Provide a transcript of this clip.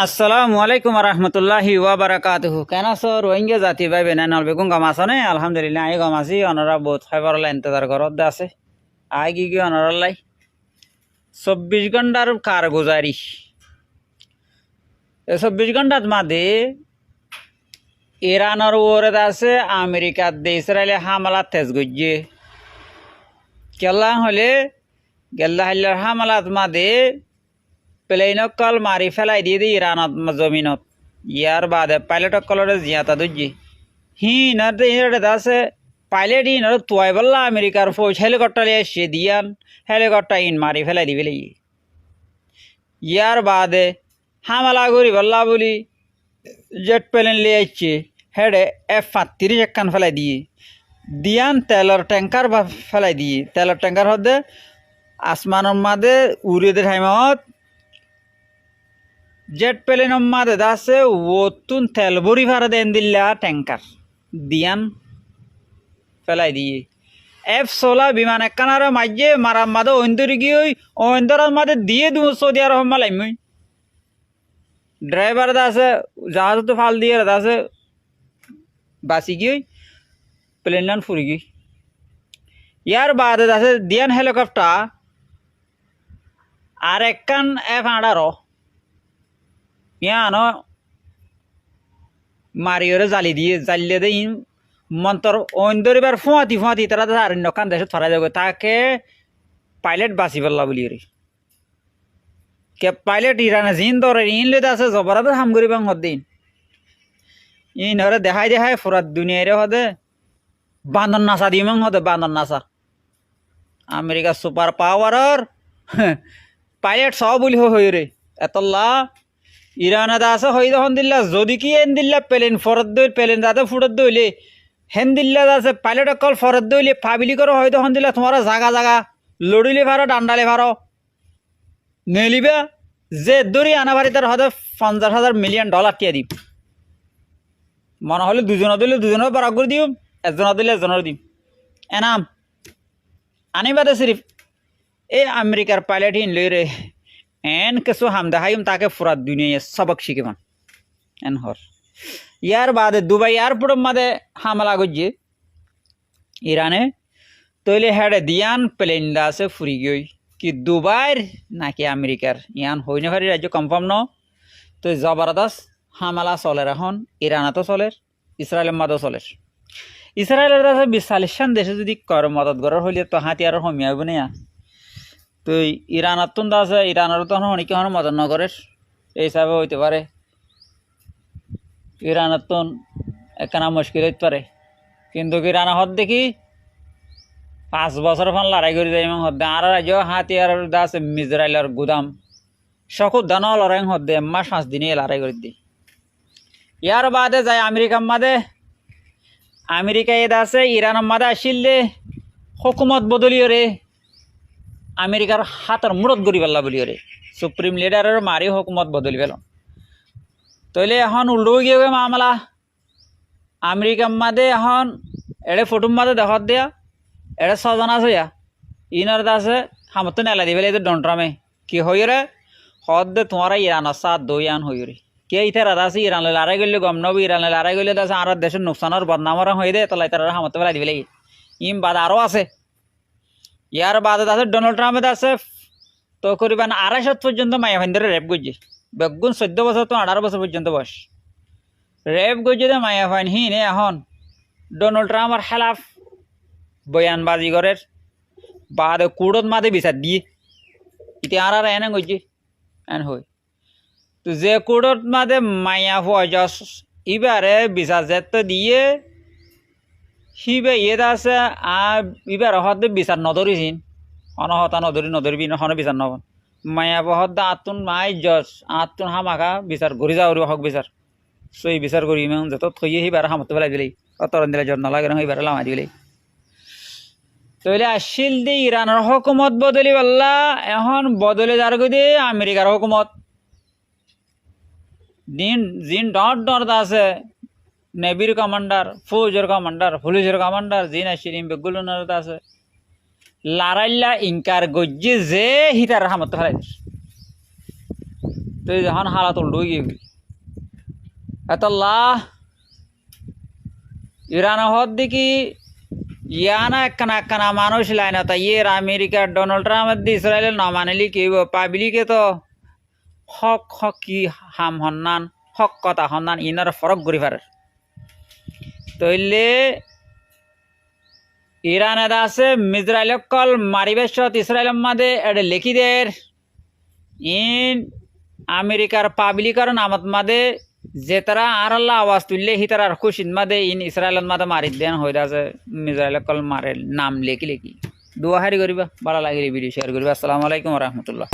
আসসালামু আলাইকুম রহমতুল্লাহি ওয়াবারাকাতুহু। কেন আছো রোহিঙ্গা জাতি ভাই বেনান বেগুন গম আছো নে? আলহামদুলিল্লাহ আই গম আছি। অনরা বহুত খাইবারলা ইন্তজার ঘরত আছে। আই কি অনরালাই 24 ঘন্টার কারগুজারি। 24 ঘন্টাত মাঝে ইরানের ওরে আছে, আমেরিকার দে ইসরায়েলে হামলা তেজ গজ্জে কেলা হলে গেল্লা হাল্লার হামলাত মাঝে প্লেনকল মারি ফেলাই দিয়ে ইরানত জমিনত। ইয়ার বাদে পাইলটকলরে জিয়াতা দুজি হিনারে আছে পাইলট ইনার তুয়াই বললা আমেরিকার ফৌজ হেলিকপ্টার এসে দিয়ান হেলিকপ্টার ইন মারি ফেলাই দিবে। ইয়ার বাদে হামলা করি বললা বলি জেট প্লেন লিয়ে আসছে হেডে F-35 একখান ফেলাই দিয়ে দিয়ান তেলের ট্যাঙ্কার ফেলাই দিয়ে তেলের ট্যাঙ্কার হতে আসমানের মাঝে উড়িয়ে দে টাইমত জেট প্লেনের মাঝে আছে ওতুন তেল ভরি ভাড়া দেন দিল্লা ট্যাঙ্কার দিয়ান ফেলাই দিয়ে F-16 বিমান একখানার মাঝে মারার মাঝে ঐন্দরি গিয়ে ঐন্দরার মাঝে দিয়ে দিব সৌদি আরব মালাইমই ড্রাইভার আছে জাহাজ তো ফাল দিয়ে আছে বাসি গিয়ে প্লেন ফুরি গিয়ে। ইয়ার বাদে আছে দিয়ান হেলিকপ্টার আর একখান F-18 ইয়ানো মারিওরে জালি দিয়ে জালিয়ে দেয় মন্তর ঐন্দরিবার ফুঁয়াতি তারা আর নকান দেশত ফরা যাবে তাকে পাইলট বাঁচি পেলা বলি রে কে পাইলট ইরানে জিন ধরে ইন লেতে আছে জবরাতে হাম করি বাং হদ্দিন ইন হরে দেখাই ফুরাত দুনিয়ারে হদে বান্দর নাসা দিমাং হদে বান্দর নাসা আমেরিকা সুপার পাওয়ারর পাইলট সব বলি হই রে এতল্লা ইরানে আছে হই তখন দিল্লা যদি কি এন দিল্লা প্লেন ফরত দই প্লেন যাতে ফুটত দইলে হেন দিল্লা আছে পাইলট অকল ফরত দইলে ফাবিলি করো হয় তখন দিল্লা তোমার জাগা লড়িলে ভারো ডান্ডালে ভারো নেলিবা যে দড়ি আনা ভারি তার হয়তো $50,000 টিয়া দিম মনে হলে দুজনের দিলে দুজনের বরাক করে দিম একজনের দিলে একজনের দিম এনাম আনিবাদে সিরিফ এই আমেরিকার পাইলট হিন লই রে এন কিছু হাম দেখাইম তাকে ফুরাত দুনিয়া সবক শিখিমান এন হর। ইয়ার বাদে দুবাই এয়ারপোর্টের মাঝে হামলা করছে ইরানে তৈলে হেডে দিয়ান প্লেন আছে ফুরি গই কি দুবাইর নাকি আমেরিকার ইয়ান হই না ভারি রাজ্য কনফার্ম ন তো জবরদস্ত হামলা চলের এখন ইরানতো চলের ইসরায়েলের মাঝেও চলের। ইসরায়েলের আছে 40 দেশে যদি কর মদত করার হইলে তো হাতি আর হমিয়া হইব না তো ইরানত তো আছে ইরানের তো অনেকে মদত নগরের এই হিসাবে হইতে পারে ইরানের তো একখানা মুশকিল হইতে পারে কিন্তু ইরান হদ দেখি 5 বছর ফান লড়াই করে যায় এবং হদ্দে আর রাজ্য হাতিয়ার আছে ইসরায়েলের গুদাম সকল দান লড়াই হদ্দে মাস 5 দিনে লড়াই করে দিই। ইয়ার বাদে যায় আমেরিকার মাঝে আমেরিকা এদ আছে ইরানের মাঝে আসিলে হুকুমত বদলিও রে আমেরিকার হাতের মুরত গড়ি পেলা বলি রে সুপ্রিম লিডারের মারি হুকুমত বদলি পেল তইলে এখন উল্টো গিয়ে মামলা আমেরিকার মাঝে এখন এড়ে ফটোর মাঝে দেখত দিয়া এড়ে 6 জন আছে ইনার আছে হামতো নেলা দি পেলে ডন্ট্রামে কি হই রে হদ দে তোমার ইরানের সাথ দই আন হই রে কে ইতার আছে ইরানে লড়াই করলে গম নবী ইরানে লড়াই করলে আছে আর দেশের নোকসানের বদনামরা হয়ে দে তাহলে তারা হামতো পেলা দি পেলে ইম বাদ আরও আছে। ইয়ার বাদে আছে ডোনাল্ড ট্রাম্পে আছে তো করিবেন 250 পর্যন্ত মায়া ফাইন্দারে রেপ করছে বেগুন 14 বছর তো 18 বছর পর্যন্ত বয়স রেপ করছে দে মায়া ফাইন হিনে এখন ডোনাল্ড ট্রাম্পের খেলাফ বয়ানবাজি করের বাদে কুড়ত মাদে বিচার দিয়ে ইতি আর এনে করছে এন হই তো যে কুড়ত মাদে মায়া ফজ ইবারে বিচার যেত দিয়ে সিবে ইয়েদ আছে ইবার হদে বিচার নধরিছিন অনহতা নধরিবি হন বিচার নহন মায়া হদ্দা আতুন মাই জজ আতুন হামাখা বিচার ঘুরি যাওয়ার হক বিচার সই বিচার করি ইমান যত থইয়ে সিবার হামতে পেলাই দিলেই অতরণ দিলে জন্ম লাগে না সিবার লামাই দিলেই তইলে আসিল দি ইরানের হুকুমত বদলি পাল্লা এখন বদলে যার গদি আমেরিকার হুকুমত দিন জিন ডট আছে নেভির কমান্ডার ফৌজের কমান্ডার পুলিশের কমান্ডার জিন আসিম বেগুলোনার আছে লারাইল্লা ইনকার গজ্জি যে হিতার হামত ফেলাই তো যখন হালাত উল্টো গিয়ে এতল্লাহ ইরান হদ দেখি ইয়ানা একখানা মানুষ লাইন তা ইয়ের আমেরিকার ডোনাল্ড ট্রাম্প দি ইসরায়েলের না মানিলি কি পাবলিকে তো হক হক কি হাম হন্নান হক কথা হন্নান ইনার ফরক ঘুরি পারে তইলে ইরান এদা আছে ইসরায়েল কল মারিবেশত ইসরায়েলের মাঝে এটা লিখি দের ইন আমেরিকার পাবলিকার নামত মাদে যে তারা আর আল্লাহ আওয়াজ তুললে হি তারা খুশির মাদে ইন ইসরায়েলের মাদে মারি দেন হয়ে আছে ইসরায়েল কল মারে নাম লেখি দোয়া হারি করিবা ভালো লাগিলে ভিডিও শেয়ার করিবা। আসসালামু আলাইকুম রহমতুল্লাহ।